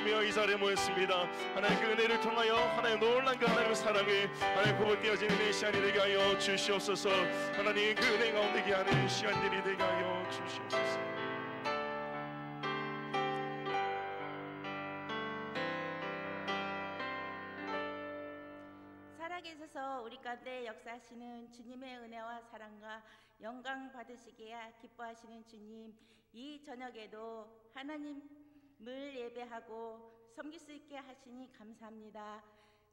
기대하며 이 자리에 모였습니다. 하나님 그 은혜를 통하여 하나님 놀란 그 하나님의 사랑을 하나님 고백되어지는 이 시간이 되게 하여 주시옵소서. 하나님 그 은혜 가운데 되게 하는 시간들이 되게 하여 주시옵소서. 살아계셔서 우리 가운데 역사하시는 주님의 은혜와 사랑과 영광 받으시기에 기뻐하시는 주님, 이 저녁에도 하나님을 예배하고 섬길 수 있게 하시니 감사합니다.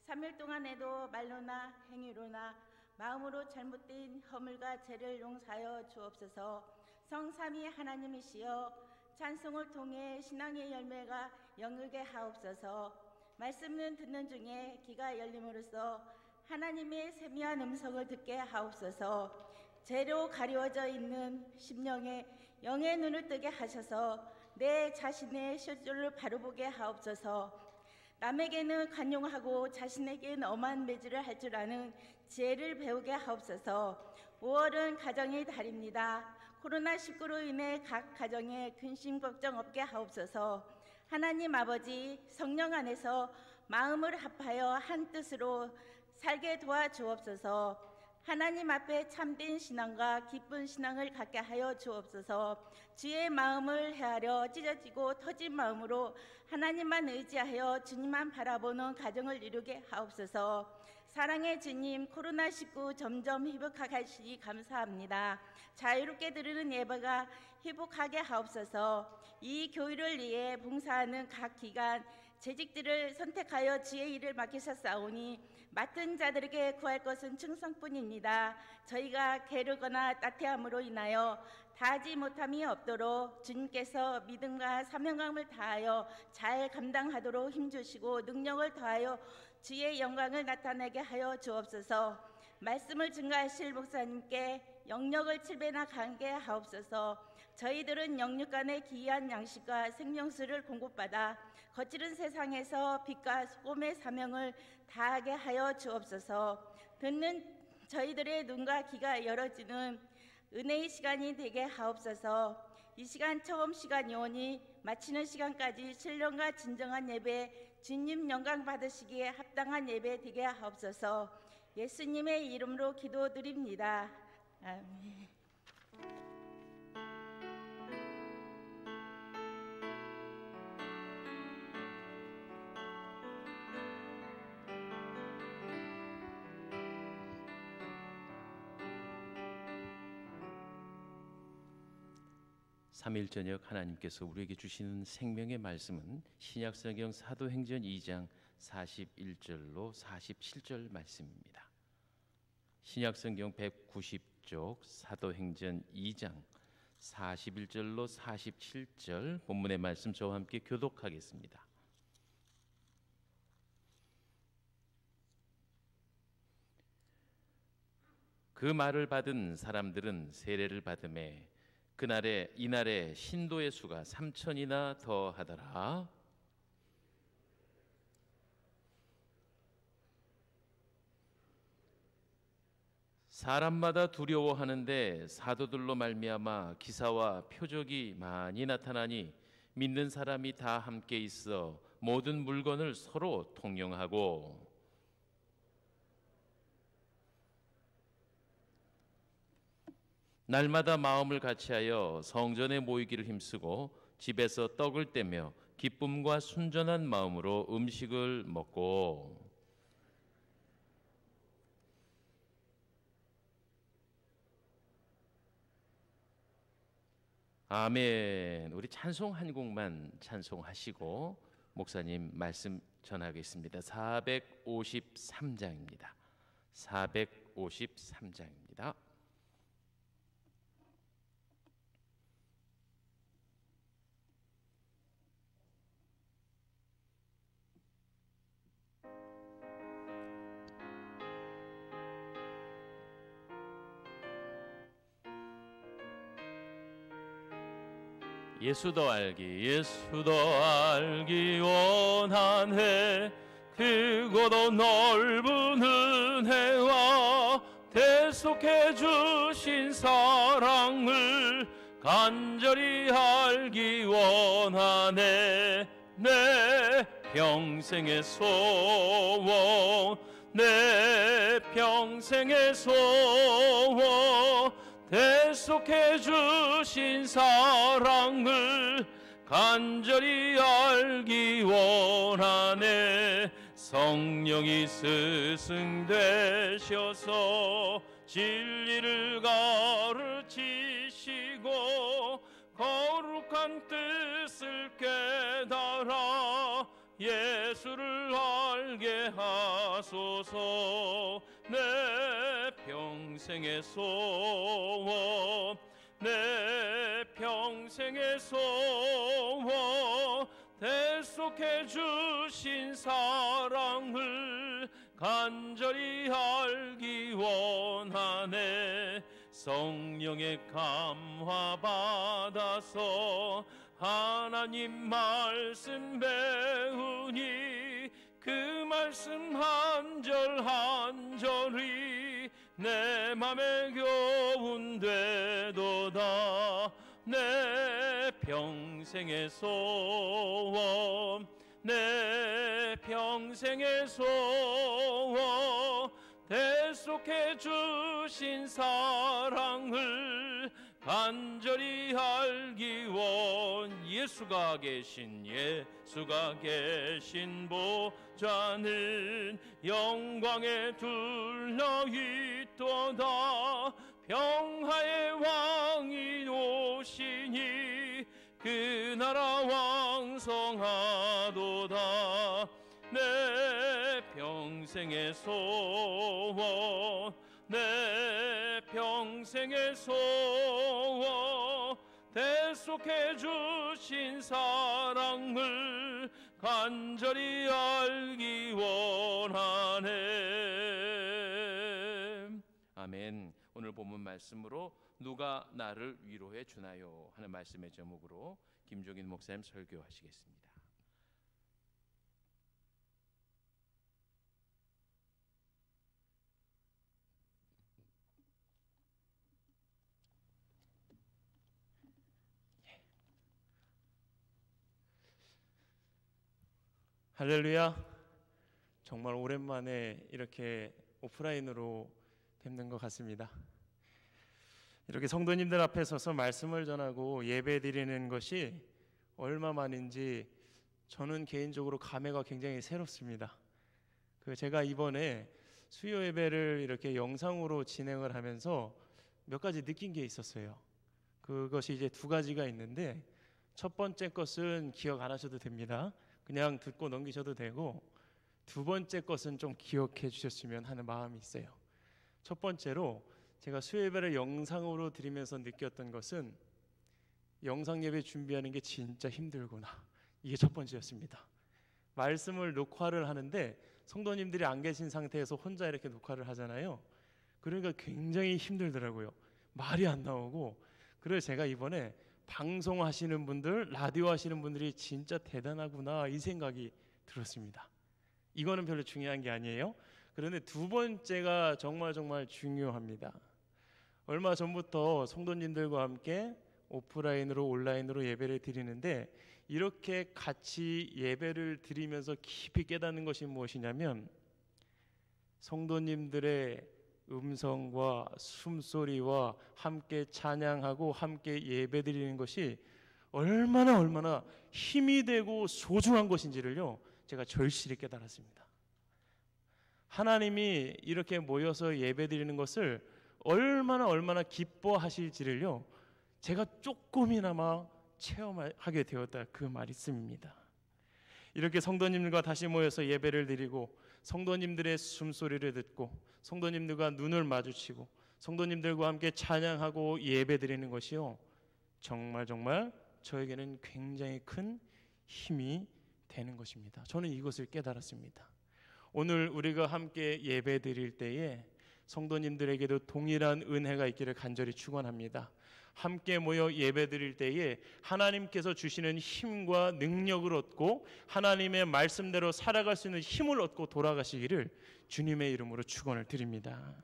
3일 동안에도 말로나 행위로나 마음으로 잘못된 허물과 죄를 용서하여 주옵소서. 성삼위 하나님이시여 찬송을 통해 신앙의 열매가 영육게 하옵소서. 말씀은 듣는 중에 귀가 열림으로써 하나님의 세미한 음성을 듣게 하옵소서. 죄로 가려워져 있는 심령에 영의 눈을 뜨게 하셔서 내 자신의 실존을 바로 보게 하옵소서. 남에게는 관용하고 자신에게는 엄한 매질을 할 줄 아는 지혜를 배우게 하옵소서. 5월은 가정의 달입니다. 코로나19로 인해 각 가정에 근심 걱정 없게 하옵소서. 하나님 아버지, 성령 안에서 마음을 합하여 한 뜻으로 살게 도와주옵소서. 하나님 앞에 참된 신앙과 기쁜 신앙을 갖게 하여 주옵소서. 주의 마음을 헤아려 찢어지고 터진 마음으로 하나님만 의지하여 주님만 바라보는 가정을 이루게 하옵소서. 사랑의 주님, 코로나19 점점 회복하게 하시니 감사합니다. 자유롭게 드리는 예배가 회복하게 하옵소서. 이 교회를 위해 봉사하는 각 기관 재직들을 선택하여 주의 일을 맡기셨사오니 맡은 자들에게 구할 것은 충성뿐입니다. 저희가 게으르거나 따태함으로 인하여 다하지 못함이 없도록 주님께서 믿음과 사명감을 다하여 잘 감당하도록 힘주시고 능력을 더하여 주의 영광을 나타내게 하여 주옵소서. 말씀을 증거하실 목사님께 영역을 7배나 강게 하옵소서. 저희들은 영육간의 기이한 양식과 생명수를 공급받아 거칠은 세상에서 빛과 소금의 사명을 다하게 하여 주옵소서. 듣는 저희들의 눈과 귀가 열어지는 은혜의 시간이 되게 하옵소서. 이 시간 처음 시간이 오니 마치는 시간까지 신령과 진정한 예배, 주님 영광 받으시기에 합당한 예배 되게 하옵소서. 예수님의 이름으로 기도드립니다. 아멘. 삼일 저녁 하나님께서 우리에게 주시는 생명의 말씀은 신약성경 사도행전 2장 41절로 47절 말씀입니다. 신약성경 190쪽 사도행전 2장 41절로 47절 본문의 말씀 저와 함께 교독하겠습니다. 그 말을 받은 사람들은 세례를 받음에 이날에 신도의 수가 3,000이나 더하더라. 사람마다 두려워하는데 사도들로 말미암아 기사와 표적이 많이 나타나니 믿는 사람이 다 함께 있어 모든 물건을 서로 통용하고 날마다 마음을 같이하여 성전에 모이기를 힘쓰고 집에서 떡을 떼며 기쁨과 순전한 마음으로 음식을 먹고 아멘. 우리 찬송 한 곡만 찬송하시고 목사님 말씀 전하겠습니다. 453장입니다. 453장입니다. 예수도 알기 원하네. 크고도 넓은 은혜와 대속해 주신 사랑을 간절히 알기 원하네. 내 평생의 소원, 내 평생의 소원, 대속해 주신 사랑을 간절히 알기 원하네. 성령이 스승되셔서 진리를 가르치시고 거룩한 뜻을 깨달아 예수를 알게 하소서. 내 평생의 소원, 내 평생의 소원, 대속해 주신 사랑을 간절히 알기 원하네. 성령의 감화 받아서 하나님 말씀 배우니 그 말씀 한 절 한 절이 내 맘에 교훈되도다. 내 평생의 소원, 내 평생의 소원, 대속해 주신 사랑을 간절히 알기 원. 예수가 계신 보좌는 영광에 둘러 있도다. 평화의 왕이 오시니 그 나라 왕성하도다. 내 평생의 소원, 내 평생의 소원, 대속해 주신 사랑을 간절히 알기 원하네. 아멘. 오늘 본문 말씀으로 누가 나를 위로해 주나요? 하는 말씀의 제목으로 김종인 목사님 설교하시겠습니다. 할렐루야. 정말 오랜만에 이렇게 오프라인으로 뵙는 것 같습니다. 이렇게 성도님들 앞에 서서 말씀을 전하고 예배 드리는 것이 얼마만인지 저는 개인적으로 감회가 굉장히 새롭습니다. 제가 이번에 수요 예배를 이렇게 영상으로 진행을 하면서 몇 가지 느낀 게 있었어요. 그것이 이제 두 가지가 있는데, 첫 번째 것은 기억 안 하셔도 됩니다. 그냥 듣고 넘기셔도 되고, 두 번째 것은 좀 기억해 주셨으면 하는 마음이 있어요. 첫 번째로 제가 수요 예배를 영상으로 드리면서 느꼈던 것은 영상 예배 준비하는 게 진짜 힘들구나. 이게 첫 번째였습니다. 말씀을 녹화를 하는데 성도님들이 안 계신 상태에서 혼자 이렇게 녹화를 하잖아요. 그러니까 굉장히 힘들더라고요. 말이 안 나오고. 그래서 제가 이번에 방송하시는 분들, 라디오 하시는 분들이 진짜 대단하구나, 이 생각이 들었습니다. 이거는 별로 중요한 게 아니에요. 그런데 두 번째가 정말 중요합니다. 얼마 전부터 성도님들과 함께 오프라인으로 온라인으로 예배를 드리는데, 이렇게 같이 예배를 드리면서 깊이 깨닫는 것이 무엇이냐면, 성도님들의 음성과 숨소리와 함께 찬양하고 함께 예배드리는 것이 얼마나 힘이 되고 소중한 것인지를요, 제가 절실히 깨달았습니다. 하나님이 이렇게 모여서 예배드리는 것을 얼마나 기뻐하실지를요, 제가 조금이나마 체험하게 되었다, 그 말씀입니다. 이렇게 성도님들과 다시 모여서 예배를 드리고 성도님들의 숨소리를 듣고 성도님들과 눈을 마주치고 성도님들과 함께 찬양하고 예배드리는 것이요, 정말 저에게는 굉장히 큰 힘이 되는 것입니다. 저는 이것을 깨달았습니다. 오늘 우리가 함께 예배드릴 때에 성도님들에게도 동일한 은혜가 있기를 간절히 축원합니다. 함께 모여 예배드릴 때에 하나님께서 주시는 힘과 능력을 얻고 하나님의 말씀대로 살아갈 수 있는 힘을 얻고 돌아가시기를 주님의 이름으로 축원을 드립니다.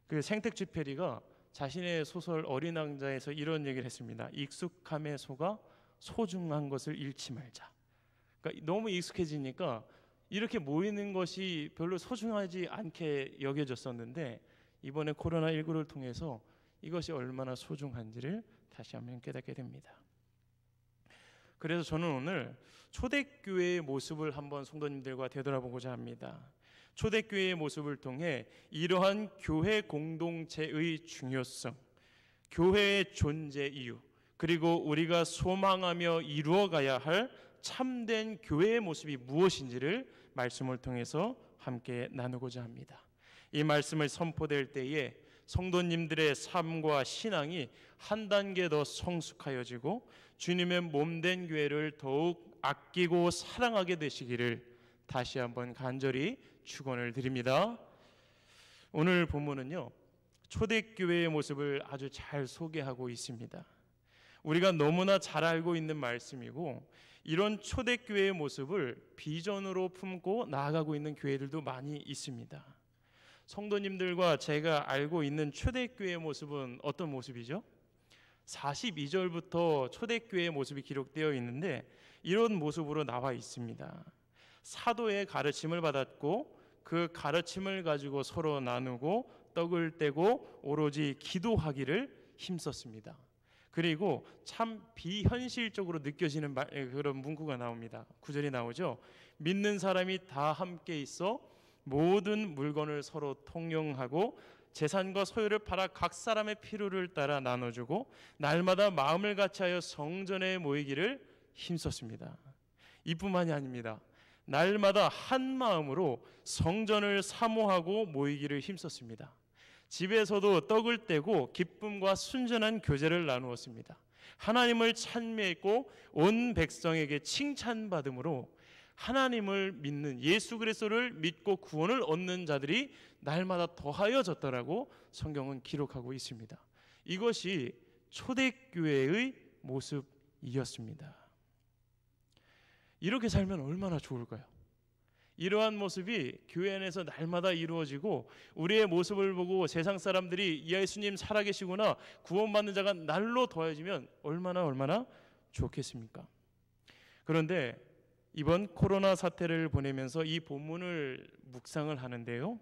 생텍쥐페리가 자신의 소설 어린 왕자에서 이런 얘기를 했습니다. 익숙함에 속아 소중한 것을 잃지 말자. 그러니까 너무 익숙해지니까 이렇게 모이는 것이 별로 소중하지 않게 여겨졌었는데 이번에 코로나19를 통해서 이것이 얼마나 소중한지를 다시 한번 깨닫게 됩니다. 그래서 저는 오늘 초대교회의 모습을 한번 성도님들과 되돌아보고자 합니다. 초대교회의 모습을 통해 이러한 교회 공동체의 중요성, 교회의 존재 이유, 그리고 우리가 소망하며 이루어가야 할 참된 교회의 모습이 무엇인지를 말씀을 통해서 함께 나누고자 합니다. 이 말씀을 선포될 때에 성도님들의 삶과 신앙이 한 단계 더 성숙하여지고 주님의 몸된 교회를 더욱 아끼고 사랑하게 되시기를 다시 한번 간절히 축원을 드립니다. 오늘 본문은요, 초대교회의 모습을 아주 잘 소개하고 있습니다. 우리가 너무나 잘 알고 있는 말씀이고 이런 초대교회의 모습을 비전으로 품고 나아가고 있는 교회들도 많이 있습니다. 성도님들과 제가 알고 있는 초대교회의 모습은 어떤 모습이죠? 42절부터 초대교회의 모습이 기록되어 있는데 이런 모습으로 나와 있습니다. 사도의 가르침을 받았고 그 가르침을 가지고 서로 나누고 떡을 떼고 오로지 기도하기를 힘썼습니다. 그리고 참 비현실적으로 느껴지는 그런 문구가 나옵니다. 9절이 나오죠. 믿는 사람이 다 함께 있어 모든 물건을 서로 통용하고 재산과 소유를 팔아 각 사람의 필요를 따라 나눠주고 날마다 마음을 같이하여 성전에 모이기를 힘썼습니다. 이뿐만이 아닙니다. 날마다 한 마음으로 성전을 사모하고 모이기를 힘썼습니다. 집에서도 떡을 떼고 기쁨과 순전한 교제를 나누었습니다. 하나님을 찬미했고 온 백성에게 칭찬받음으로 하나님을 믿는 예수 그리스도를 믿고 구원을 얻는 자들이 날마다 더하여졌다라고 성경은 기록하고 있습니다. 이것이 초대교회의 모습이었습니다. 이렇게 살면 얼마나 좋을까요? 이러한 모습이 교회 안에서 날마다 이루어지고 우리의 모습을 보고 세상 사람들이 예수님 살아계시구나, 구원받는 자가 날로 더해지면 얼마나 좋겠습니까? 그런데 이번 코로나 사태를 보내면서 이 본문을 묵상을 하는데요,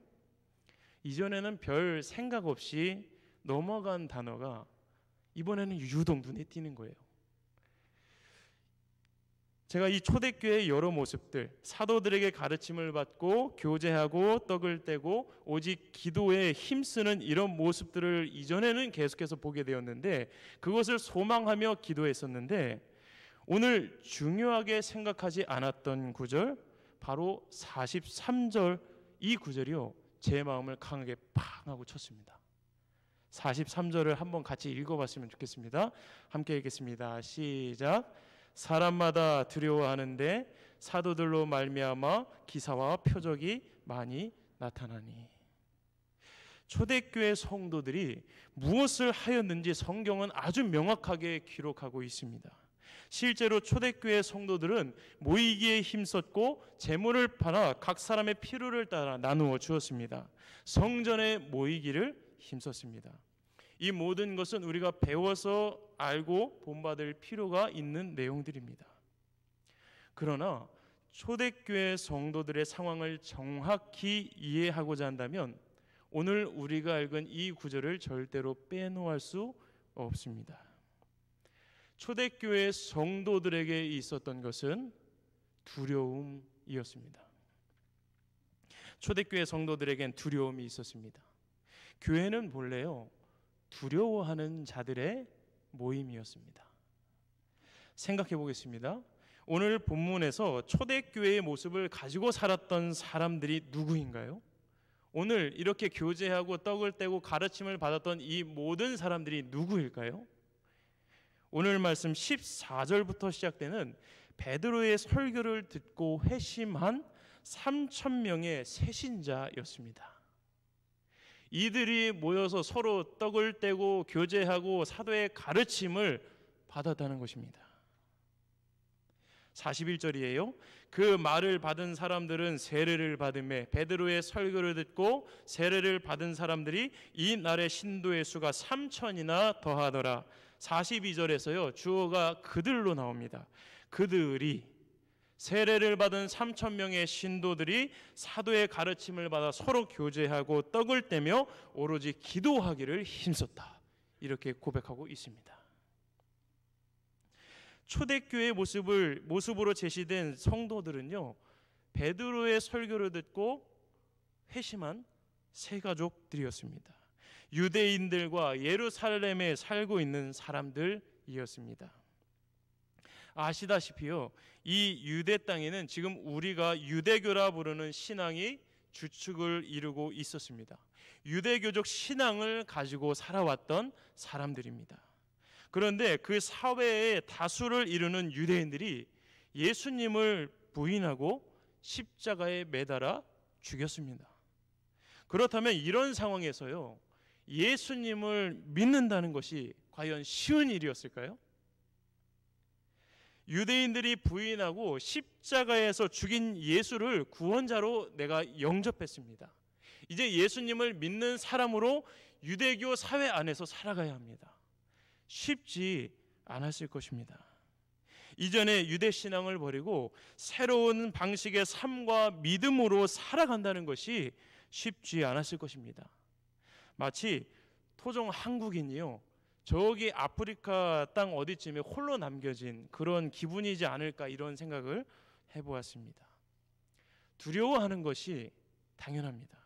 이전에는 별 생각 없이 넘어간 단어가 이번에는 유독 눈에 띄는 거예요. 제가 이 초대교회의 여러 모습들, 사도들에게 가르침을 받고 교제하고 떡을 떼고 오직 기도에 힘쓰는 이런 모습들을 이전에는 계속해서 보게 되었는데 그것을 소망하며 기도했었는데 오늘 중요하게 생각하지 않았던 구절, 바로 43절 이 구절이요, 제 마음을 강하게 팡 하고 쳤습니다. 43절을 한번 같이 읽어봤으면 좋겠습니다. 함께 읽겠습니다. 시작. 사람마다 두려워하는데 사도들로 말미암아 기사와 표적이 많이 나타나니. 초대교회 성도들이 무엇을 하였는지 성경은 아주 명확하게 기록하고 있습니다. 실제로 초대교회 성도들은 모이기에 힘썼고 재물을 팔아 각 사람의 필요를 따라 나누어 주었습니다. 성전에 모이기를 힘썼습니다. 이 모든 것은 우리가 배워서 알고 본받을 필요가 있는 내용들입니다. 그러나 초대교회 성도들의 상황을 정확히 이해하고자 한다면 오늘 우리가 읽은 이 구절을 절대로 빼놓을 수 없습니다. 초대교회 성도들에게 있었던 것은 두려움이었습니다. 초대교회 성도들에겐 두려움이 있었습니다. 교회는 본래요, 두려워하는 자들의 모임이었습니다. 생각해 보겠습니다. 오늘 본문에서 초대교회의 모습을 가지고 살았던 사람들이 누구인가요? 오늘 이렇게 교제하고 떡을 떼고 가르침을 받았던 이 모든 사람들이 누구일까요? 오늘 말씀 14절부터 시작되는 베드로의 설교를 듣고 회심한 3,000명의 새신자였습니다. 이들이 모여서 서로 떡을 떼고 교제하고 사도의 가르침을 받았다는 것입니다. 41절이에요. 그 말을 받은 사람들은 세례를 받음에 베드로의 설교를 듣고 세례를 받은 사람들이 이 날의 신도의 수가 3,000이나 더하더라. 42절에서요, 주어가 그들로 나옵니다. 그들이 세례를 받은 3,000명의 신도들이 사도의 가르침을 받아 서로 교제하고 떡을 떼며 오로지 기도하기를 힘썼다. 이렇게 고백하고 있습니다. 초대교회의 모습으로 제시된 성도들은요, 베드로의 설교를 듣고 회심한 세 가족들이었습니다. 유대인들과 예루살렘에 살고 있는 사람들이었습니다. 아시다시피요, 이 유대 땅에는 지금 우리가 유대교라 부르는 신앙이 주축을 이루고 있었습니다. 유대교적 신앙을 가지고 살아왔던 사람들입니다. 그런데 그 사회의 다수를 이루는 유대인들이 예수님을 부인하고 십자가에 매달아 죽였습니다. 그렇다면 이런 상황에서요, 예수님을 믿는다는 것이 과연 쉬운 일이었을까요? 유대인들이 부인하고 십자가에서 죽인 예수를 구원자로 내가 영접했습니다. 이제 예수님을 믿는 사람으로 유대교 사회 안에서 살아가야 합니다. 쉽지 않았을 것입니다. 이전에 유대 신앙을 버리고 새로운 방식의 삶과 믿음으로 살아간다는 것이 쉽지 않았을 것입니다. 마치 토종 한국인이요, 저기 아프리카 땅 어디쯤에 홀로 남겨진 그런 기분이지 않을까, 이런 생각을 해보았습니다. 두려워하는 것이 당연합니다.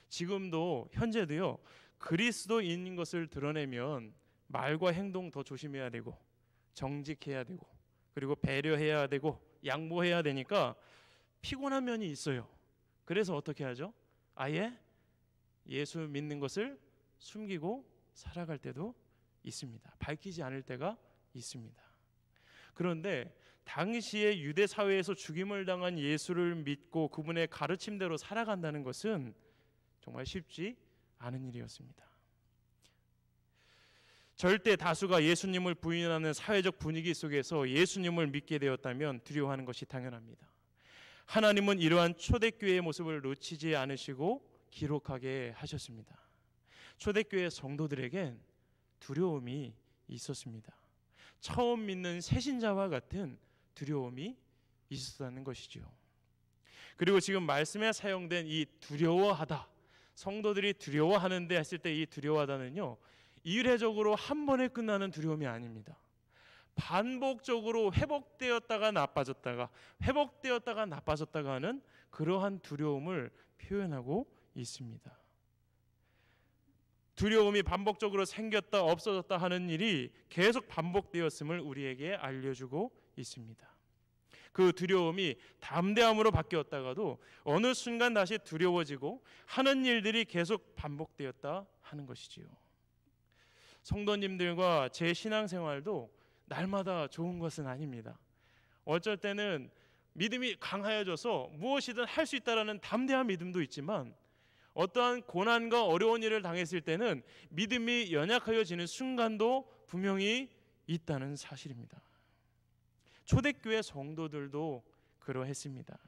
지금도 현재도요, 그리스도인인 것을 드러내면 말과 행동 더 조심해야 되고 정직해야 되고 그리고 배려해야 되고 양보해야 되니까 피곤한 면이 있어요. 그래서 어떻게 하죠? 아예 예수 믿는 것을 숨기고 살아갈 때도 있습니다. 밝히지 않을 때가 있습니다. 그런데 당시의 유대 사회에서 죽임을 당한 예수를 믿고 그분의 가르침대로 살아간다는 것은 정말 쉽지 않은 일이었습니다. 절대 다수가 예수님을 부인하는 사회적 분위기 속에서 예수님을 믿게 되었다면 두려워하는 것이 당연합니다. 하나님은 이러한 초대교회의 모습을 놓치지 않으시고 기록하게 하셨습니다. 초대교회 성도들에겐 두려움이 있었습니다. 처음 믿는 새신자와 같은 두려움이 있었다는 것이죠. 그리고 지금 말씀에 사용된 이 두려워하다, 성도들이 두려워하는데 했을 때 이 두려워하다는요, 이례적으로 한 번에 끝나는 두려움이 아닙니다. 반복적으로 회복되었다가 나빠졌다가 회복되었다가 나빠졌다가 하는 그러한 두려움을 표현하고 있습니다. 두려움이 반복적으로 생겼다 없어졌다 하는 일이 계속 반복되었음을 우리에게 알려주고 있습니다. 그 두려움이 담대함으로 바뀌었다가도 어느 순간 다시 두려워지고 하는 일들이 계속 반복되었다 하는 것이지요. 성도님들과 제 신앙생활도 날마다 좋은 것은 아닙니다. 어쩔 때는 믿음이 강하여져서 무엇이든 할 수 있다라는 담대한 믿음도 있지만 어떠한 고난과 어려운 일을 당했을 때는 믿음이 연약하여지는 순간도 분명히 있다는 사실입니다. 초대교회 성도들도 그러했습니다.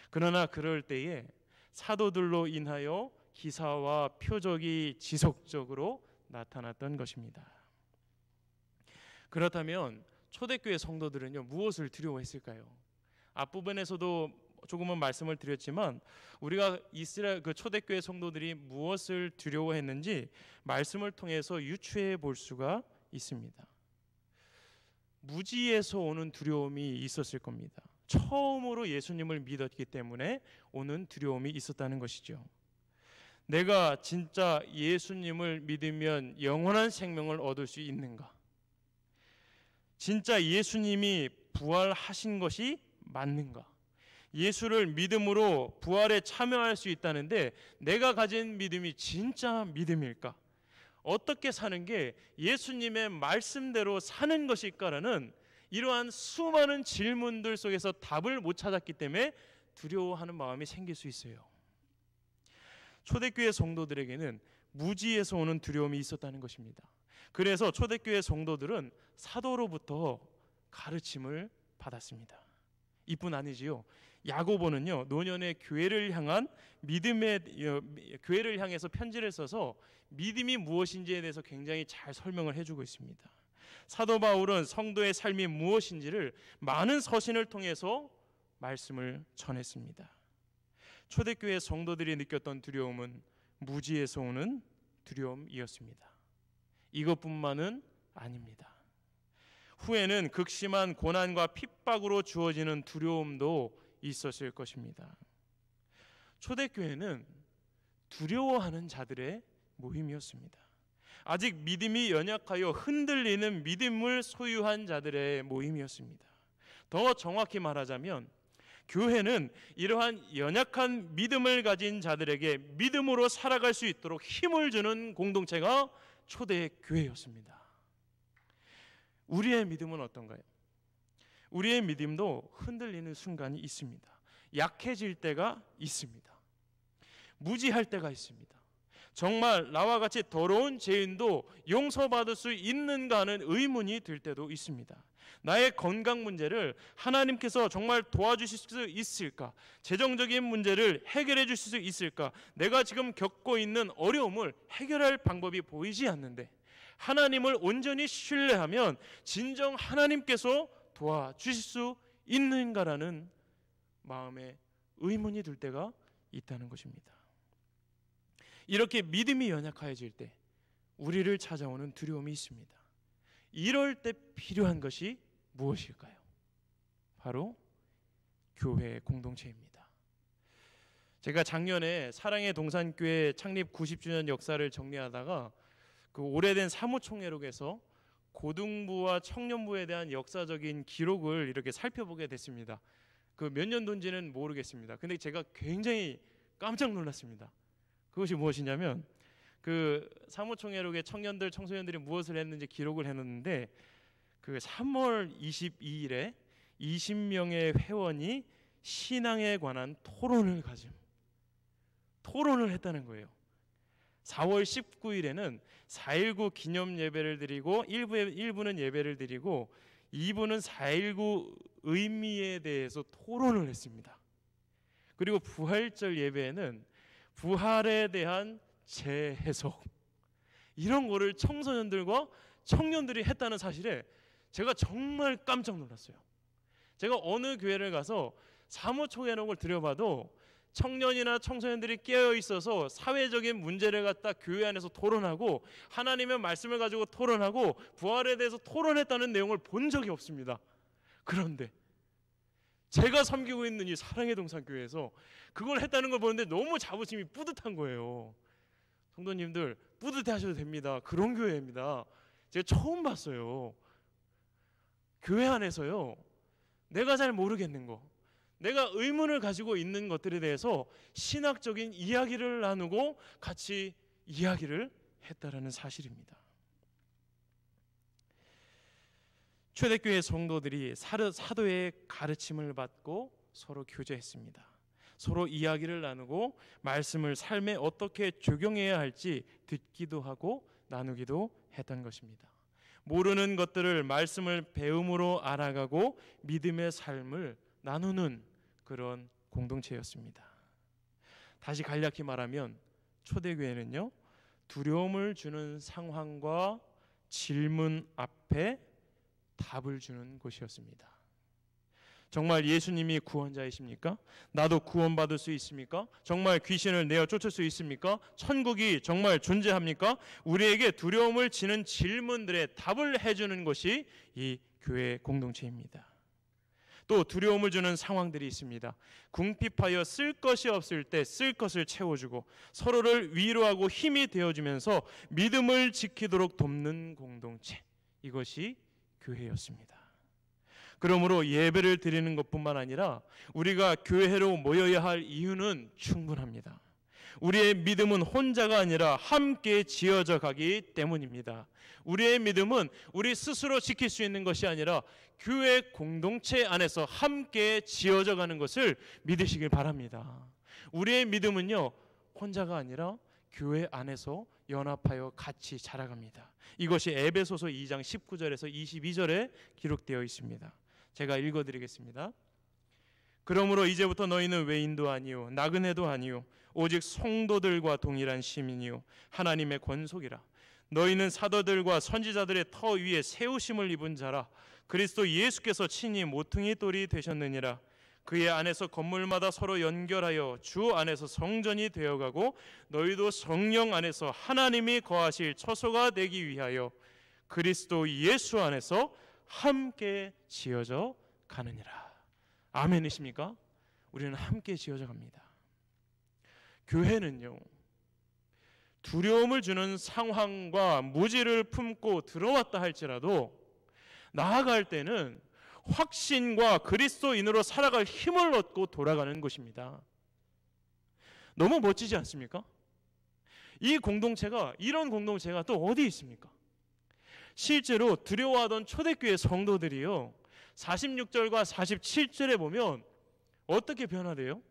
그러나 그럴 때에 사도들로 인하여 기사와 표적이 지속적으로 나타났던 것입니다. 그렇다면 초대교회 성도들은요, 무엇을 두려워했을까요? 앞부분에서도 조금은 말씀을 드렸지만 우리가 이스라엘 그 초대교회 성도들이 무엇을 두려워했는지 말씀을 통해서 유추해 볼 수가 있습니다. 무지에서 오는 두려움이 있었을 겁니다. 처음으로 예수님을 믿었기 때문에 오는 두려움이 있었다는 것이죠. 내가 진짜 예수님을 믿으면 영원한 생명을 얻을 수 있는가? 진짜 예수님이 부활하신 것이 맞는가? 예수를 믿음으로 부활에 참여할 수 있다는데 내가 가진 믿음이 진짜 믿음일까? 어떻게 사는 게 예수님의 말씀대로 사는 것일까라는 이러한 수많은 질문들 속에서 답을 못 찾았기 때문에 두려워하는 마음이 생길 수 있어요. 초대교회 성도들에게는 무지에서 오는 두려움이 있었다는 것입니다. 그래서 초대교회 성도들은 사도로부터 가르침을 받았습니다. 이뿐 아니지요. 야고보는요, 노년의 교회를 향한 교회를 향해서 편지를 써서 믿음이 무엇인지에 대해서 굉장히 잘 설명을 해주고 있습니다. 사도 바울은 성도의 삶이 무엇인지를 많은 서신을 통해서 말씀을 전했습니다. 초대교회 성도들이 느꼈던 두려움은 무지에서 오는 두려움이었습니다. 이것뿐만은 아닙니다. 후에는 극심한 고난과 핍박으로 주어지는 두려움도 있었을 것입니다. 초대교회는 두려워하는 자들의 모임이었습니다. 아직 믿음이 연약하여 흔들리는 믿음을 소유한 자들의 모임이었습니다. 더 정확히 말하자면 교회는 이러한 연약한 믿음을 가진 자들에게 믿음으로 살아갈 수 있도록 힘을 주는 공동체가 초대교회였습니다. 우리의 믿음은 어떤가요? 우리의 믿음도 흔들리는 순간이 있습니다. 약해질 때가 있습니다. 무지할 때가 있습니다. 정말 나와 같이 더러운 죄인도 용서받을 수 있는가 하는 의문이 들 때도 있습니다. 나의 건강 문제를 하나님께서 정말 도와주실 수 있을까? 재정적인 문제를 해결해 주실 수 있을까? 내가 지금 겪고 있는 어려움을 해결할 방법이 보이지 않는데 하나님을 온전히 신뢰하면 진정 하나님께서 도와주실 수 있는가라는 마음에 의문이 들 때가 있다는 것입니다. 이렇게 믿음이 연약해질 때 우리를 찾아오는 두려움이 있습니다. 이럴 때 필요한 것이 무엇일까요? 바로 교회 공동체입니다. 제가 작년에 사랑의 동산교회 창립 90주년 역사를 정리하다가 그 오래된 사무총회록에서 고등부와 청년부에 대한 역사적인 기록을 이렇게 살펴보게 됐습니다. 그 몇 년도인지는 모르겠습니다. 근데 제가 굉장히 깜짝 놀랐습니다. 그것이 무엇이냐면 그 사무총회록에 청년들, 청소년들이 무엇을 했는지 기록을 해놓는데 그 3월 22일에 20명의 회원이 신앙에 관한 토론을 했다는 거예요. 4월 19일에는 4.19 기념 예배를 드리고 1부는 예배를 드리고 2부는 4.19 의미에 대해서 토론을 했습니다. 그리고 부활절 예배에는 부활에 대한 재해석 이런 거를 청소년들과 청년들이 했다는 사실에 제가 정말 깜짝 놀랐어요. 제가 어느 교회를 가서 사무총회록을 들여봐도 청년이나 청소년들이 깨어 있어서 사회적인 문제를 갖다 교회 안에서 토론하고 하나님의 말씀을 가지고 토론하고 부활에 대해서 토론했다는 내용을 본 적이 없습니다. 그런데 제가 섬기고 있는 이 사랑의 동산교회에서 그걸 했다는 걸 보는데 너무 자부심이 뿌듯한 거예요. 성도님들 뿌듯해 하셔도 됩니다. 그런 교회입니다. 제가 처음 봤어요. 교회 안에서요, 내가 잘 모르겠는 거, 내가 의문을 가지고 있는 것들에 대해서 신학적인 이야기를 나누고 같이 이야기를 했다라는 사실입니다. 초대교회 성도들이 사도의 가르침을 받고 서로 교제했습니다. 서로 이야기를 나누고 말씀을 삶에 어떻게 적용해야 할지 듣기도 하고 나누기도 했던 것입니다. 모르는 것들을 말씀을 배움으로 알아가고 믿음의 삶을 나누는 그런 공동체였습니다. 다시 간략히 말하면 초대교회는요, 두려움을 주는 상황과 질문 앞에 답을 주는 곳이었습니다. 정말 예수님이 구원자이십니까? 나도 구원받을 수 있습니까? 정말 귀신을 내어 쫓을 수 있습니까? 천국이 정말 존재합니까? 우리에게 두려움을 지는 질문들에 답을 해주는 것이 이 교회 공동체입니다. 또 두려움을 주는 상황들이 있습니다. 궁핍하여 쓸 것이 없을 때 쓸 것을 채워주고 서로를 위로하고 힘이 되어주면서 믿음을 지키도록 돕는 공동체, 이것이 교회였습니다. 그러므로 예배를 드리는 것뿐만 아니라 우리가 교회로 모여야 할 이유는 충분합니다. 우리의 믿음은 혼자가 아니라 함께 지어져 가기 때문입니다. 우리의 믿음은 우리 스스로 지킬 수 있는 것이 아니라 교회 공동체 안에서 함께 지어져 가는 것을 믿으시길 바랍니다. 우리의 믿음은요, 혼자가 아니라 교회 안에서 연합하여 같이 자라갑니다. 이것이 에베소서 2장 19절에서 22절에 기록되어 있습니다. 제가 읽어드리겠습니다. 그러므로 이제부터 너희는 외인도 아니요 나그네도 아니요 오직 성도들과 동일한 시민이요 하나님의 권속이라. 너희는 사도들과 선지자들의 터 위에 세우심을 입은 자라. 그리스도 예수께서 친히 모퉁이 돌이 되셨느니라. 그의 안에서 건물마다 서로 연결하여 주 안에서 성전이 되어가고 너희도 성령 안에서 하나님이 거하실 처소가 되기 위하여 그리스도 예수 안에서 함께 지어져 가느니라. 아멘이십니까? 우리는 함께 지어져 갑니다. 교회는요, 두려움을 주는 상황과 무지를 품고 들어왔다 할지라도 나아갈 때는 확신과 그리스도인으로 살아갈 힘을 얻고 돌아가는 것입니다. 너무 멋지지 않습니까? 이런 공동체가 또 어디 있습니까? 실제로 두려워하던 초대교회 성도들이요, 46절과 47절에 보면 어떻게 변화돼요?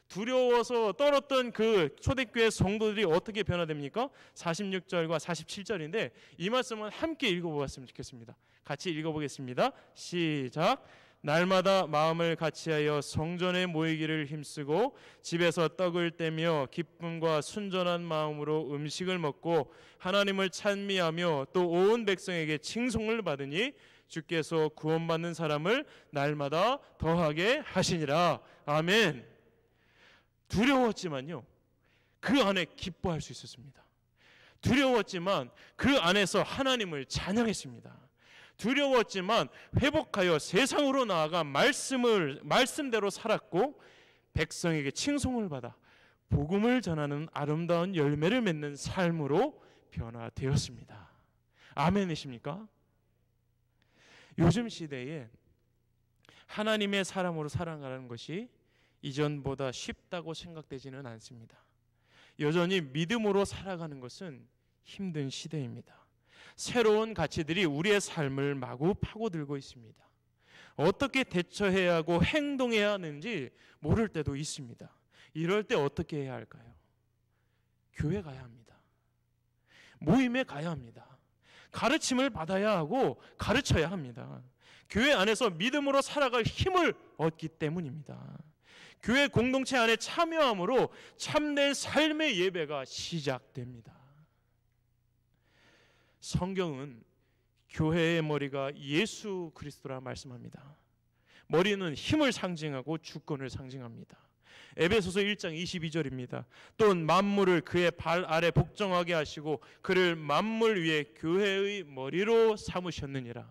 두려워서 떨었던 그 초대교회 성도들이 어떻게 변화됩니까? 46절과 47절인데 이 말씀은 함께 읽어보았으면 좋겠습니다. 같이 읽어보겠습니다. 시작. 날마다 마음을 같이하여 성전에 모이기를 힘쓰고 집에서 떡을 떼며 기쁨과 순전한 마음으로 음식을 먹고 하나님을 찬미하며 또 온 백성에게 칭송을 받으니 주께서 구원받는 사람을 날마다 더하게 하시니라. 아멘. 두려웠지만요, 그 안에 기뻐할 수 있었습니다. 두려웠지만 그 안에서 하나님을 찬양했습니다. 두려웠지만 회복하여 세상으로 나아가 말씀대로 살았고 백성에게 칭송을 받아 복음을 전하는 아름다운 열매를 맺는 삶으로 변화되었습니다. 아멘이십니까? 요즘 시대에 하나님의 사람으로 살아가는 것이 이전보다 쉽다고 생각되지는 않습니다. 여전히 믿음으로 살아가는 것은 힘든 시대입니다. 새로운 가치들이 우리의 삶을 마구 파고들고 있습니다. 어떻게 대처해야 하고 행동해야 하는지 모를 때도 있습니다. 이럴 때 어떻게 해야 할까요? 교회 가야 합니다. 모임에 가야 합니다. 가르침을 받아야 하고 가르쳐야 합니다. 교회 안에서 믿음으로 살아갈 힘을 얻기 때문입니다. 교회 공동체 안에 참여함으로 참된 삶의 예배가 시작됩니다. 성경은 교회의 머리가 예수 그리스도라 말씀합니다. 머리는 힘을 상징하고 주권을 상징합니다. 에베소서 1장 22절입니다. 또 만물을 그의 발 아래 복종하게 하시고 그를 만물 위에 교회의 머리로 삼으셨느니라.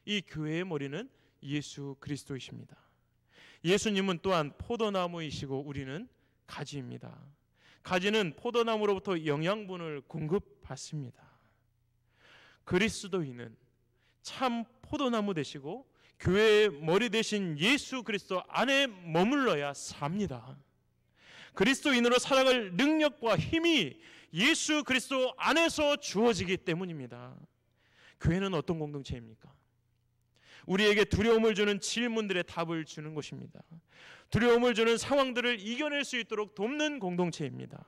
이 교회의 머리는 예수 그리스도이십니다. 예수님은 또한 포도나무이시고 우리는 가지입니다. 가지는 포도나무로부터 영양분을 공급받습니다. 그리스도인은 참 포도나무 되시고 교회의 머리 되신 예수 그리스도 안에 머물러야 삽니다. 그리스도인으로 살아갈 능력과 힘이 예수 그리스도 안에서 주어지기 때문입니다. 교회는 어떤 공동체입니까? 우리에게 두려움을 주는 질문들의 답을 주는 것입니다. 두려움을 주는 상황들을 이겨낼 수 있도록 돕는 공동체입니다.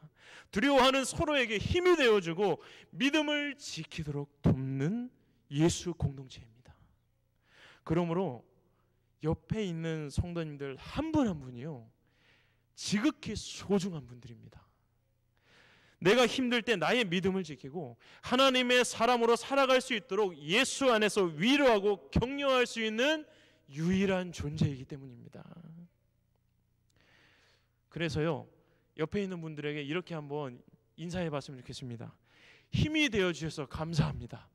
두려워하는 서로에게 힘이 되어주고 믿음을 지키도록 돕는 예수 공동체입니다. 그러므로 옆에 있는 성도님들 한 분 한 분이요, 지극히 소중한 분들입니다. 내가 힘들 때 나의 믿음을 지키고 하나님의 사람으로 살아갈 수 있도록 예수 안에서 위로하고 격려할 수 있는 유일한 존재이기 때문입니다. 그래서요, 옆에 있는 분들에게 이렇게 한번 인사해 봤으면 좋겠습니다. 힘이 되어 주셔서 감사합니다.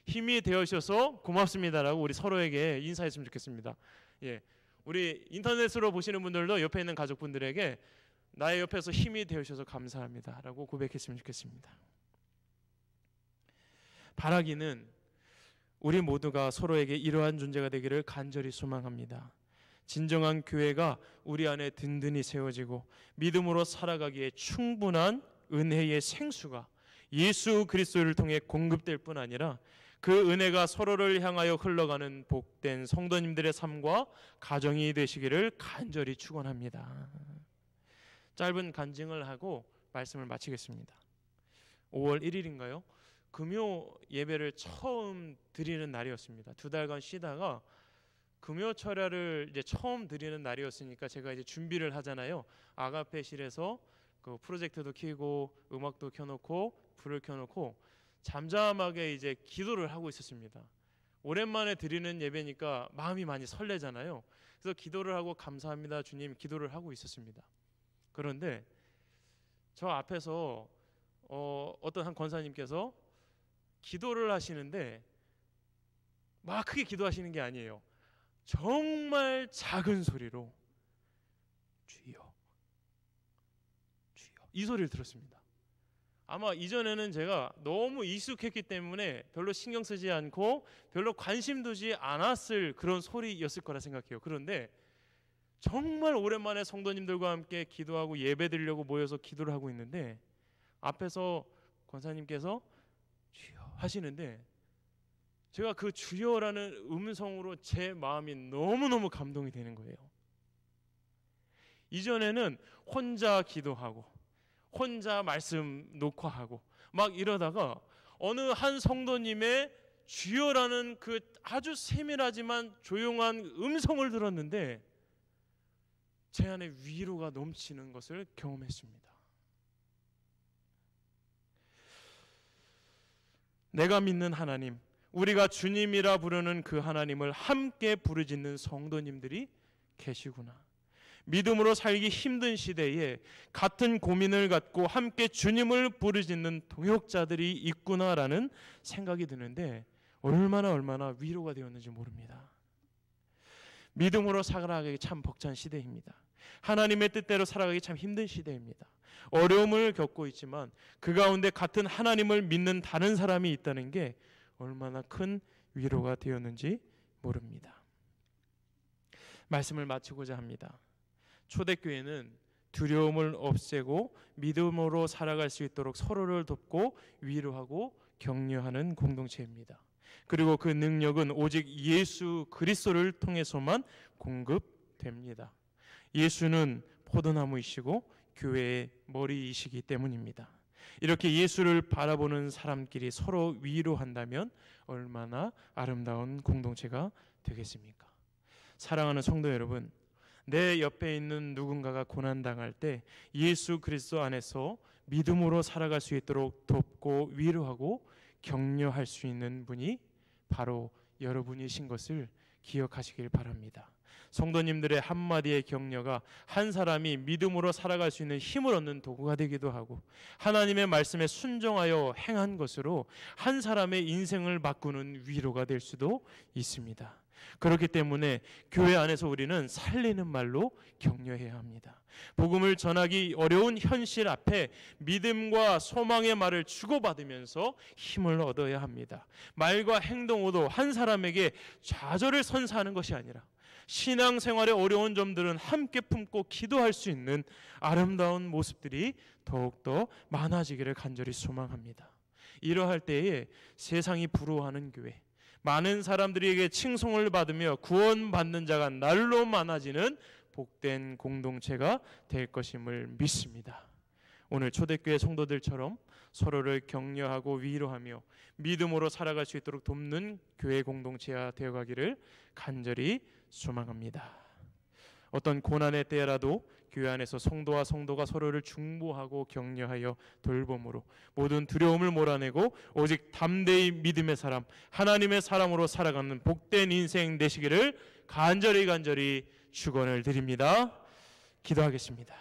힘이 되어 주셔서 고맙습니다라고 우리 서로에게 인사했으면 좋겠습니다. 예, 우리 인터넷으로 보시는 분들도 옆에 있는 가족분들에게 나의 옆에서 힘이 되어주셔서 감사합니다 라고 고백했으면 좋겠습니다. 바라기는 우리 모두가 서로에게 이러한 존재가 되기를 간절히 소망합니다. 진정한 교회가 우리 안에 든든히 세워지고 믿음으로 살아가기에 충분한 은혜의 생수가 예수 그리스도를 통해 공급될 뿐 아니라 그 은혜가 서로를 향하여 흘러가는 복된 성도님들의 삶과 가정이 되시기를 간절히 축원합니다. 짧은 간증을 하고 말씀을 마치겠습니다. 5월 1일인가요? 금요 예배를 처음 드리는 날이었습니다. 2달간 쉬다가 금요 철야를 이제 처음 드리는 날이었으니까 제가 이제 준비를 하잖아요. 아가페실에서 그 프로젝터도 켜고 음악도 켜놓고 불을 켜놓고 잠잠하게 이제 기도를 하고 있었습니다. 오랜만에 드리는 예배니까 마음이 많이 설레잖아요. 그래서 기도를 하고 감사합니다 주님 기도를 하고 있었습니다. 그런데 저 앞에서 어떤 한 권사님께서 기도를 하시는데 막 크게 기도하시는 게 아니에요. 정말 작은 소리로 주여 주여 이 소리를 들었습니다. 아마 이전에는 제가 너무 익숙했기 때문에 별로 신경 쓰지 않고 별로 관심 두지 않았을 그런 소리였을 거라 생각해요. 그런데 정말 오랜만에 성도님들과 함께 기도하고 예배 드리려고 모여서 기도를 하고 있는데 앞에서 권사님께서 주여 하시는데 제가 그 주여라는 음성으로 제 마음이 너무너무 감동이 되는 거예요. 이전에는 혼자 기도하고 혼자 말씀 녹화하고 막 이러다가 어느 한 성도님의 주여라는 그 아주 세밀하지만 조용한 음성을 들었는데 제 안에 위로가 넘치는 것을 경험했습니다. 내가 믿는 하나님, 우리가 주님이라 부르는 그 하나님을 함께 부르짖는 성도님들이 계시구나. 믿음으로 살기 힘든 시대에 같은 고민을 갖고 함께 주님을 부르짖는 동역자들이 있구나라는 생각이 드는데 얼마나 위로가 되었는지 모릅니다. 믿음으로 살아가기 참 벅찬 시대입니다. 하나님의 뜻대로 살아가기 참 힘든 시대입니다. 어려움을 겪고 있지만 그 가운데 같은 하나님을 믿는 다른 사람이 있다는 게 얼마나 큰 위로가 되었는지 모릅니다. 말씀을 마치고자 합니다. 초대교회는 두려움을 없애고 믿음으로 살아갈 수 있도록 서로를 돕고 위로하고 격려하는 공동체입니다. 그리고 그 능력은 오직 예수 그리스도를 통해서만 공급됩니다. 예수는 포도나무이시고 교회의 머리이시기 때문입니다. 이렇게 예수를 바라보는 사람끼리 서로 위로한다면 얼마나 아름다운 공동체가 되겠습니까? 사랑하는 성도 여러분, 내 옆에 있는 누군가가 고난당할 때 예수 그리스도 안에서 믿음으로 살아갈 수 있도록 돕고 위로하고 격려할 수 있는 분이 바로 여러분이신 것을 기억하시길 바랍니다. 성도님들의 한마디의 격려가 한 사람이 믿음으로 살아갈 수 있는 힘을 얻는 도구가 되기도 하고 하나님의 말씀에 순종하여 행한 것으로 한 사람의 인생을 바꾸는 위로가 될 수도 있습니다. 그렇기 때문에 교회 안에서 우리는 살리는 말로 격려해야 합니다. 복음을 전하기 어려운 현실 앞에 믿음과 소망의 말을 주고받으면서 힘을 얻어야 합니다. 말과 행동으로 한 사람에게 좌절을 선사하는 것이 아니라 신앙생활의 어려운 점들은 함께 품고 기도할 수 있는 아름다운 모습들이 더욱더 많아지기를 간절히 소망합니다. 이러할 때에 세상이 부러워하는 교회, 많은 사람들에게 칭송을 받으며 구원받는 자가 날로 많아지는 복된 공동체가 될 것임을 믿습니다. 오늘 초대교회 성도들처럼 서로를 격려하고 위로하며 믿음으로 살아갈 수 있도록 돕는 교회 공동체가 되어가기를 간절히 소망합니다. 어떤 고난의 때라도 교회 안에서 성도와 성도가 서로를 중보하고 격려하여 돌봄으로 모든 두려움을 몰아내고 오직 담대히 믿음의 사람, 하나님의 사람으로 살아가는 복된 인생 되시기를 간절히 축원을 드립니다. 기도하겠습니다.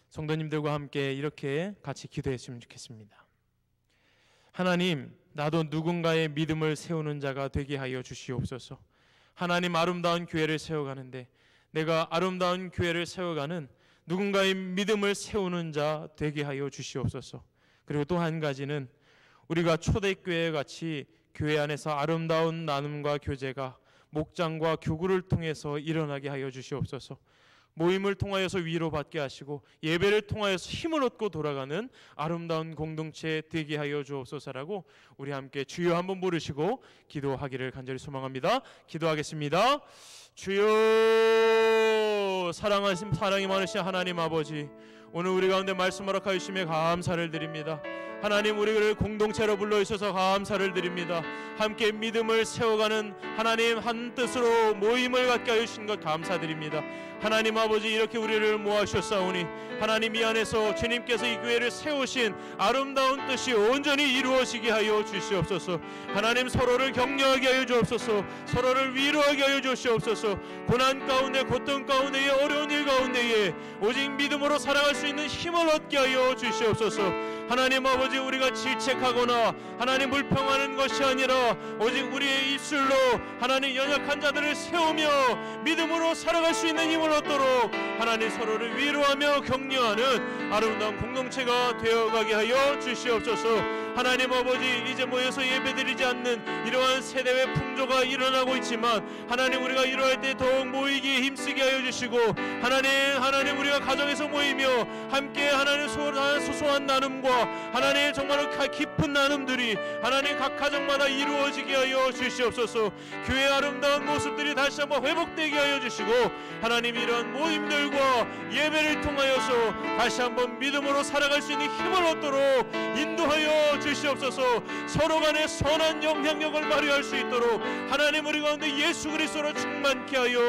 성도님들과 함께 이렇게 같이 기도했으면 좋겠습니다. 하나님, 나도 누군가의 믿음을 세우는 자가 되게 하여 주시옵소서. 하나님, 아름다운 교회를 세워가는데 내가 아름다운 교회를 세워가는 누군가의 믿음을 세우는 자 되게 하여 주시옵소서. 그리고 또 한 가지는 우리가 초대교회 같이 교회 안에서 아름다운 나눔과 교제가 목장과 교구를 통해서 일어나게 하여 주시옵소서. 모임을 통하여서 위로받게 하시고 예배를 통하여서 힘을 얻고 돌아가는 아름다운 공동체 되게 하여 주옵소서라고 우리 함께 주여 한번 부르시고 기도하기를 간절히 소망합니다. 기도하겠습니다. 주여, 사랑이 많으신 하나님 아버지, 오늘 우리 가운데 말씀 허락하여 주심에 감사를 드립니다. 하나님 우리를 공동체로 불러주셔서 감사를 드립니다. 함께 믿음을 세워가는 하나님 한 뜻으로 모임을 갖게 하여 주신 것 감사드립니다. 하나님 아버지 이렇게 우리를 모아주셨사오니 하나님 이 안에서 주님께서 이 교회를 세우신 아름다운 뜻이 온전히 이루어지게 하여 주시옵소서. 하나님 서로를 격려하게 하여 주옵소서. 서로를 위로하게 하여 주시옵소서. 고난 가운데 고통 가운데에 어려운 일 가운데에 오직 믿음으로 살아갈 수 있는 힘을 얻게 하여 주시옵소서. 하나님 아버지 우리가 질책하거나 하나님 불평하는 것이 아니라 오직 우리의 입술로 하나님 연약한 자들을 세우며 믿음으로 살아갈 수 있는 힘을 얻도록 하나님 서로를 위로하며 격려하는 아름다운 공동체가 되어가게 하여 주시옵소서. 하나님 아버지 이제 모여서 예배드리지 않는 이러한 세대의 풍조가 일어나고 있지만 하나님 우리가 이러할 때 더욱 모이기에 힘쓰게 하여 주시고 하나님 우리가 가정에서 모이며 함께 하나님 소소한 나눔과 하나님 정말로 깊은 나눔들이 하나님 각 가정마다 이루어지게 하여 주시옵소서. 교회의 아름다운 모습들이 다시 한번 회복되게 하여 주시고 하나님 이런 모임들과 예배를 통하여서 다시 한번 믿음으로 살아갈 수 있는 힘을 얻도록 인도하여 주시옵소서. 서로 간에 선한 영향력을 발휘할 수 있도록 하나님 우리 가운데 예수 그리스도로 충만케 하여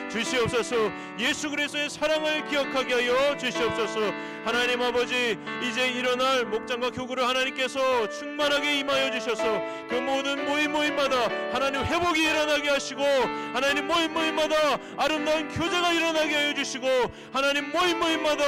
주시옵소서. 예수 그리스도의 사랑을 기억하게 하여 주시옵소서. 하나님 아버지 이제 일어날 목장과 교구를 하나님께서 충만하게 임하여 주셔서 그 모든 모임마다 하나님 회복이 일어나게 하시고 하나님 모임마다 아름다운 교제가 일어나게 하여 주시고 하나님 모임마다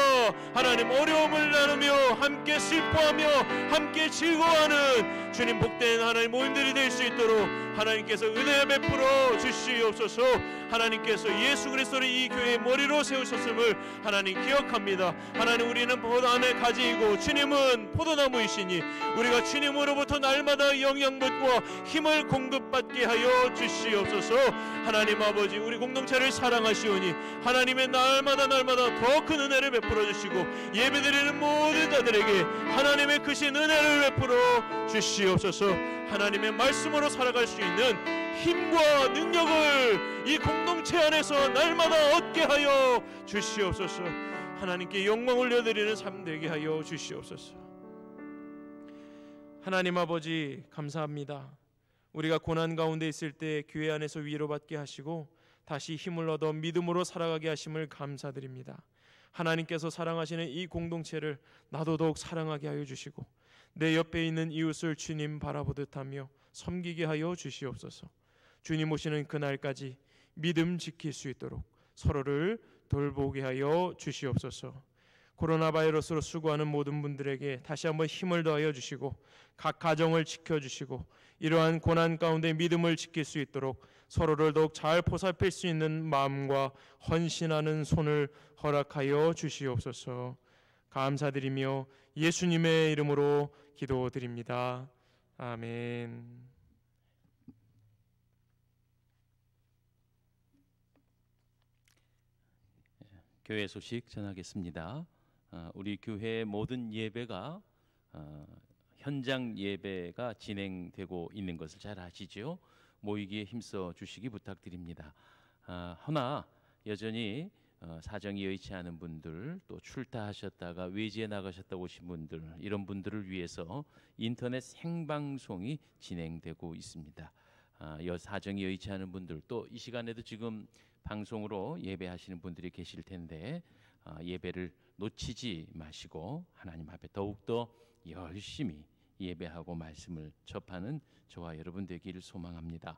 하나님 어려움을 나누며 함께 슬퍼하며 함께 즐거워하는 주님 복된 하나님 모임들이 될 수 있도록 하나님께서 은혜 베풀어 주시옵소서. 하나님께서 예수 그리스도를 이 교회의 머리로 세우셨음을 하나님 기억합니다. 하나님 우리는 포도나무의 가지이고 주님은 포도나무이시니 우리가 주님으로부터 날마다 영양분과 힘을 공급받게 하여 주시옵소서. 하나님 아버지 우리 공동체를 사랑하시오니 하나님의 날마다 더 큰 은혜를 베풀어 주시고 예배드리는 모든 자들에게 하나님의 크신 은혜를 베풀어 주시옵소서. 하나님의 말씀으로 살아갈 수 있는 힘과 능력을 이 공동체 안에서 날마다 얻게 하여 주시옵소서. 하나님께 영광 올려드리는 삶 되게 하여 주시옵소서. 하나님 아버지 감사합니다. 우리가 고난 가운데 있을 때 교회 안에서 위로받게 하시고 다시 힘을 얻어 믿음으로 살아가게 하심을 감사드립니다. 하나님께서 사랑하시는 이 공동체를 나도 더욱 사랑하게 하여 주시고 내 옆에 있는 이웃을 주님 바라보듯 하며 섬기게 하여 주시옵소서. 주님 오시는 그날까지 믿음 지킬 수 있도록 서로를 돌보게 하여 주시옵소서. 코로나 바이러스로 수고하는 모든 분들에게 다시 한번 힘을 더하여 주시고 각 가정을 지켜주시고 이러한 고난 가운데 믿음을 지킬 수 있도록 서로를 더욱 잘 보살필 수 있는 마음과 헌신하는 손을 허락하여 주시옵소서. 감사드리며 예수님의 이름으로 기도드립니다. 아멘. 교회 소식 전하겠습니다. 우리 교회의 모든 예배가 현장 예배가 진행되고 있는 것을 잘 아시죠? 모이기에 힘써 주시기 부탁드립니다. 허나 여전히 사정이 여의치 않은 분들, 또 출타하셨다가 외지에 나가셨다 오신 분들, 이런 분들을 위해서 인터넷 생방송이 진행되고 있습니다. 사정이 여의치 않은 분들, 또 이 시간에도 지금 방송으로 예배하시는 분들이 계실 텐데 예배를 놓치지 마시고 하나님 앞에 더욱더 열심히 예배하고 말씀을 접하는 저와 여러분 되기를 소망합니다.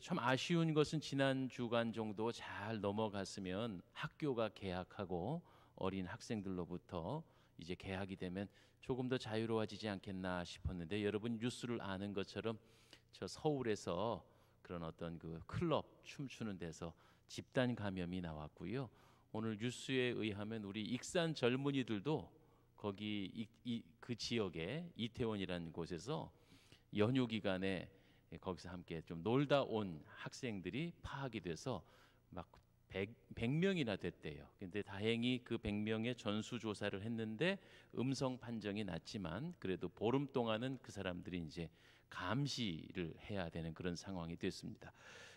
참 아쉬운 것은 지난 주간 정도 잘 넘어갔으면 학교가 개학하고 어린 학생들로부터 이제 개학이 되면 조금 더 자유로워지지 않겠나 싶었는데, 여러분 뉴스를 아는 것처럼 저 서울에서 그런 어떤 그 클럽 춤추는 데서 집단 감염이 나왔고요. 오늘 뉴스에 의하면 우리 익산 젊은이들도 거기 그 지역에 이태원이라는 곳에서 연휴 기간에 거기서 함께 좀 놀다 온 학생들이 파악이 돼서 막 100명이나 됐대요. 근데 다행히 그 100명의 전수 조사를 했는데 음성 판정이 났지만 그래도 보름 동안은 그 사람들이 이제 감시를 해야 되는 그런 상황이 됐습니다.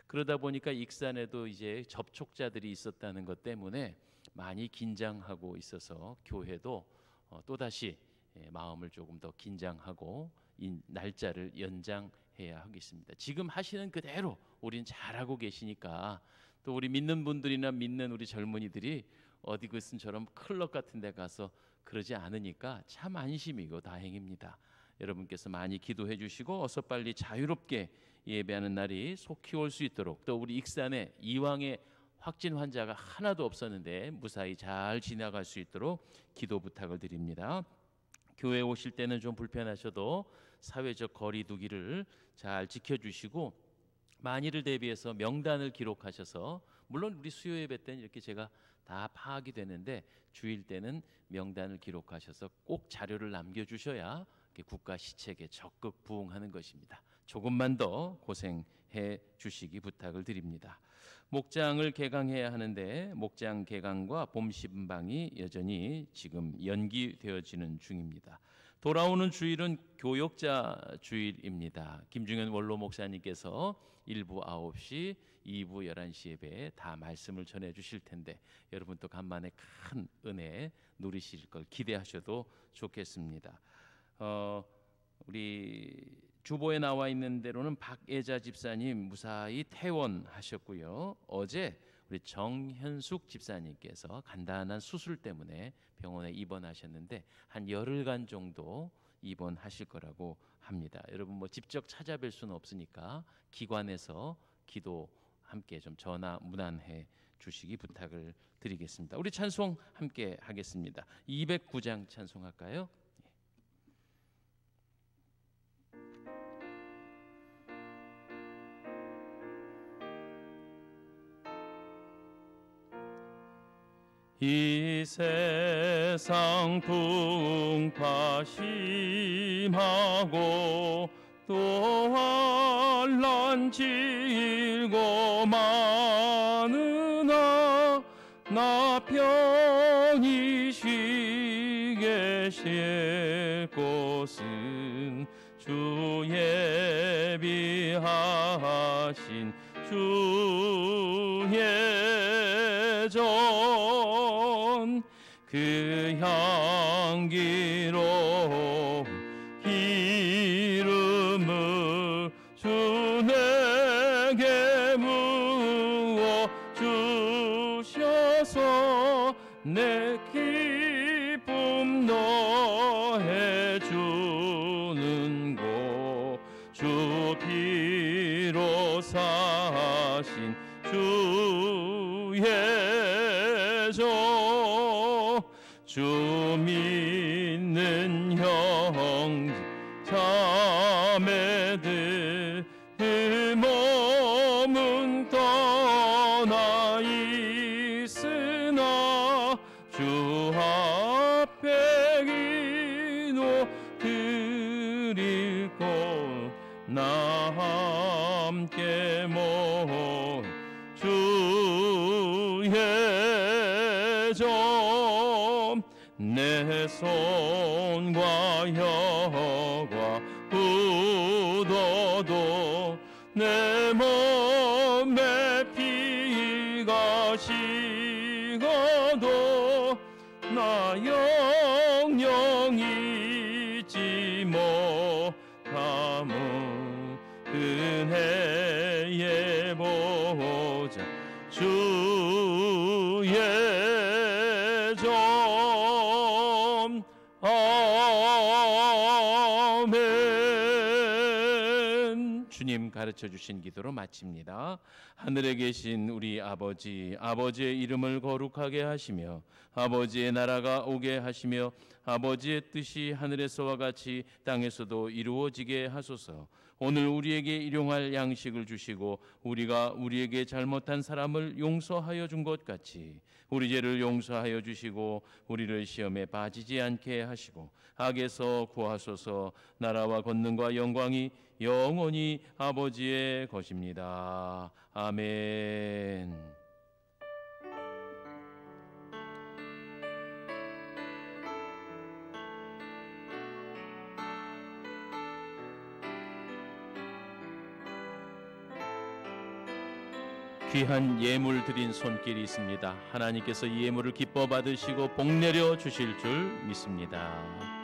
그러다 보니까 익산에도 이제 접촉자들이 있었다는 것 때문에 많이 긴장하고 있어서 교회도 또다시 마음을 조금 더 긴장하고 이 날짜를 연장해야 하겠습니다. 지금 하시는 그대로 우린 잘하고 계시니까 또 우리 믿는 분들이나 믿는 우리 젊은이들이 어디 그것은처럼 클럽 같은 데 가서 그러지 않으니까 참 안심이고 다행입니다. 여러분께서 많이 기도해 주시고 어서 빨리 자유롭게 예배하는 날이 속히 올 수 있도록, 또 우리 익산에 이왕에 확진 환자가 하나도 없었는데 무사히 잘 지나갈 수 있도록 기도 부탁을 드립니다. 교회 오실 때는 좀 불편하셔도 사회적 거리 두기를 잘 지켜주시고, 만일을 대비해서 명단을 기록하셔서, 물론 우리 수요 예배 때는 이렇게 제가 다 파악이 되는데 주일 때는 명단을 기록하셔서 꼭 자료를 남겨주셔야 국가 시책에 적극 부응하는 것입니다. 조금만 더 고생해 주시기 부탁을 드립니다. 목장을 개강해야 하는데 목장 개강과 봄 신방이 여전히 지금 연기되어지는 중입니다. 돌아오는 주일은 교역자 주일입니다. 김중현 원로 목사님께서 1부 9시, 2부 11시 예배에 다 말씀을 전해 주실 텐데 여러분 또 간만에 큰 은혜 누리실 걸 기대하셔도 좋겠습니다. 우리 주보에 나와 있는 대로는 박예자 집사님 무사히 퇴원하셨고요. 어제 우리 정현숙 집사님께서 간단한 수술 때문에 병원에 입원하셨는데 한 열흘간 정도 입원하실 거라고 합니다. 여러분 뭐 직접 찾아뵐 수는 없으니까 기관에서 기도 함께 좀 전화 문안해 주시기 부탁을 드리겠습니다. 우리 찬송 함께 하겠습니다. 209장 찬송할까요? 이 세상 풍파 심하고 또 환난 질고 많으나 나 편히 쉬게 쉴 곳은 주 예비하신 주의 전 그 향기로운 기름을 주 내게 부어 주셔서 내 기쁨 너해 주는 곳 주 피로 사신 주의 주 믿는 형제 자매들 그 몸은 떠나 있으나 주 앞에 기도 드릴 곳 나 함께 모인 주의 점 내 손과 혀과 굳어도 내 몸에 피가 식어도 나 영영 잊지 못함은 은혜의 보좌 주의 점 아멘. 주님 가르쳐 주신 기도로 마칩니다. 하늘에 계신 우리 아버지, 아버지의 이름을 거룩하게 하시며 아버지의 나라가 오게 하시며 아버지의 뜻이 하늘에서와 같이 땅에서도 이루어지게 하소서. 오늘 우리에게 일용할 양식을 주시고 우리가 우리에게 잘못한 사람을 용서하여 준 것 같이 우리 죄를 용서하여 주시고 우리를 시험에 빠지지 않게 하시고 악에서 구하소서. 나라와 권능과 영광이 영원히 아버지의 것입니다. 아멘. 귀한 예물 드린 손길이 있습니다. 하나님께서 이 예물을 기뻐 받으시고 복 내려 주실 줄 믿습니다.